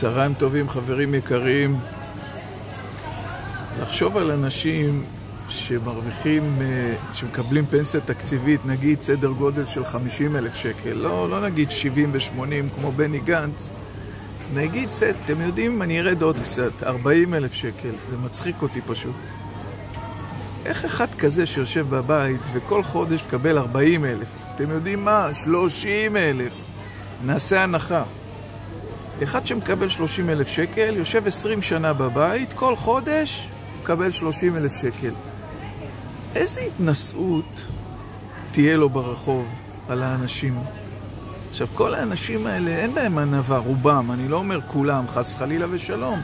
צהריים טובים, חברים יקרים. לחשוב על אנשים שמרוויחים, שמקבלים פנסיה תקציבית, נגיד סדר גודל של 50,000 שקל, לא נגיד 70 ו-80 כמו בני גנץ, נגיד, אתם יודעים, אני ארד עוד קצת, 40,000 שקל, זה מצחיק אותי פשוט. איך אחד כזה שיושב בבית וכל חודש מקבל 40,000? אתם יודעים מה? 30,000. נעשה הנחה. אחד שמקבל 30,000 שקל, יושב 20 שנה בבית, כל חודש מקבל 30,000 שקל. איזה התנסות תהיה לו ברחוב על האנשים? עכשיו, כל האנשים האלה אין להם ענווה, רובם, אני לא אומר כולם, חס וחלילה ושלום,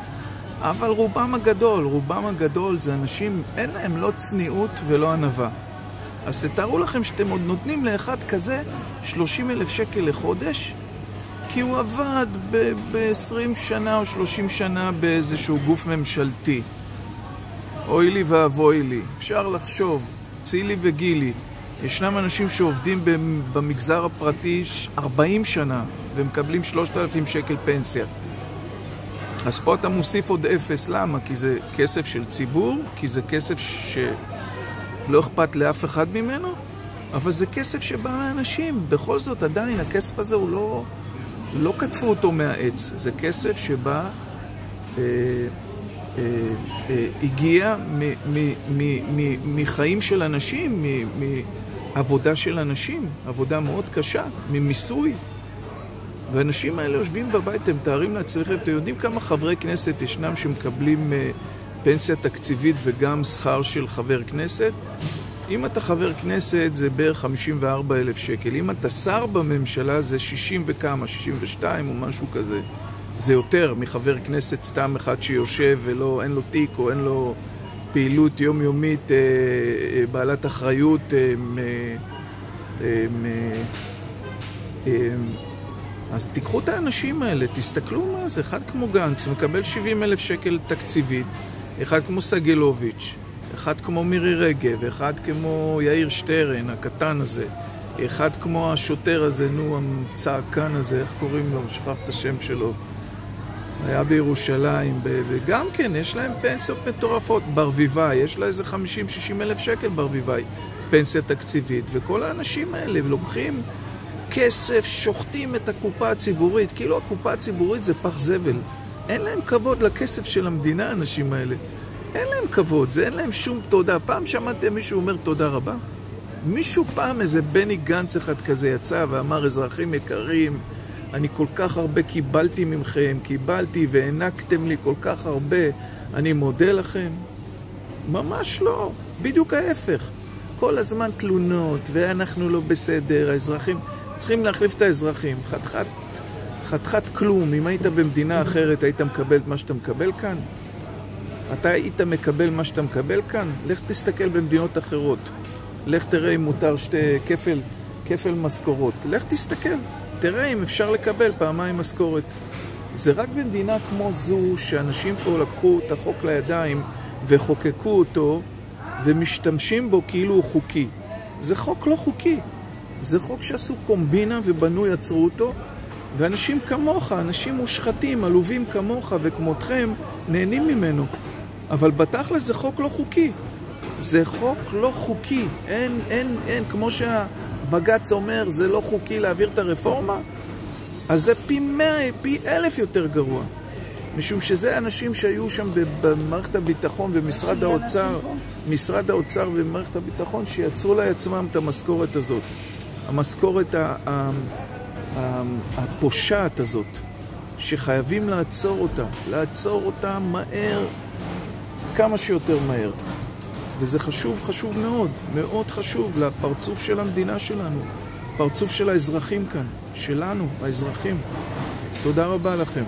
אבל רובם הגדול זה אנשים, אין להם לא צניעות ולא ענווה. אז תתארו לכם שאתם עוד נותנים לאחד כזה 30,000 שקל לחודש, כי הוא עבד ב-20 שנה או 30 שנה באיזשהו גוף ממשלתי. אוי לי ואבוי לי, אפשר לחשוב, צילי וגילי, ישנם אנשים שעובדים במגזר הפרטי 40 שנה ומקבלים 3,000 שקל פנסיה. אז פה אתה מוסיף עוד 0, למה? כי זה כסף של ציבור, כי זה כסף שלא אכפת לאף אחד ממנו, אבל זה כסף שבא לאנשים. בכל זאת עדיין הכסף הזה הוא לא כתבו אותו מהעץ, זה כסף שבא הגיע מחיים של אנשים, מעבודה של אנשים, עבודה מאוד קשה, ממיסוי. והאנשים האלה יושבים בבית, הם תארים לעצמכם, אתם יודעים כמה חברי כנסת ישנם שמקבלים פנסיה תקציבית וגם שכר של חבר כנסת? אם אתה חבר כנסת זה בערך 54,000 שקל, אם אתה שר בממשלה זה 60 וכמה, 62 או משהו כזה. זה יותר מחבר כנסת סתם אחד שיושב ואין לו תיק או אין לו פעילות יומיומית בעלת אחריות. אז תיקחו את האנשים האלה, תסתכלו מה זה. אחד כמו גנץ מקבל 70,000 שקל תקציבית, אחד כמו סגלוביץ', אחד כמו מירי רגב, אחד כמו יאיר שטרן הקטן הזה, אחד כמו השוטר הזה, הצעקן הזה, איך קוראים לו? שכח את השם שלו, היה בירושלים, וגם כן יש להם פנסיות מטורפות. ברביבאי, יש לה איזה 50-60,000 שקל ברביבאי, פנסיה תקציבית. וכל האנשים האלה לוקחים כסף, שוחטים את הקופה הציבורית, כאילו הקופה הציבורית זה פח זבל. אין להם כבוד לכסף של המדינה, האנשים האלה. אין להם כבוד, אין להם שום תודה. פעם שמעתם מישהו אומר תודה רבה? מישהו פעם, איזה בני גנץ אחד כזה יצא ואמר, אזרחים יקרים, אני כל כך הרבה קיבלתי ממכם, קיבלתי והענקתם לי כל כך הרבה, אני מודה לכם? ממש לא, בדיוק ההפך. כל הזמן תלונות, ואנחנו לא בסדר, האזרחים, צריכים להחליף את האזרחים. חתיכת כלום. אם היית במדינה אחרת, היית מקבל את מה שאתה מקבל כאן? אתה היית מקבל מה שאתה מקבל כאן? לך תסתכל במדינות אחרות. לך תראה אם מותר כפל משכורות. לך תסתכל. תראה אם אפשר לקבל פעמיים משכורת. זה רק במדינה כמו זו שאנשים פה לקחו את החוק לידיים וחוקקו אותו ומשתמשים בו כאילו הוא חוקי. זה חוק לא חוקי. זה חוק שעשו קומבינה ובנו יצרו אותו, ואנשים כמוך, אנשים מושחתים, עלובים כמוך וכמותכם נהנים ממנו. אבל בתכל'ס זה חוק לא חוקי. זה חוק לא חוקי. אין, כמו בג"ץ אומר, זה לא חוקי להעביר את הרפורמה, אז זה פי 100, פי 1,000 יותר גרוע. משום שזה אנשים שהיו שם במערכת הביטחון ומשרד האוצר, משרד האוצר ומערכת הביטחון, שיצרו לעצמם את המשכורת הזאת. המשכורת הפושעת הזאת, שחייבים לעצור אותה מהר, כמה שיותר מהר. וזה חשוב מאוד, מאוד חשוב לפרצוף של המדינה שלנו, פרצוף של האזרחים כאן, שלנו, האזרחים. תודה רבה לכם.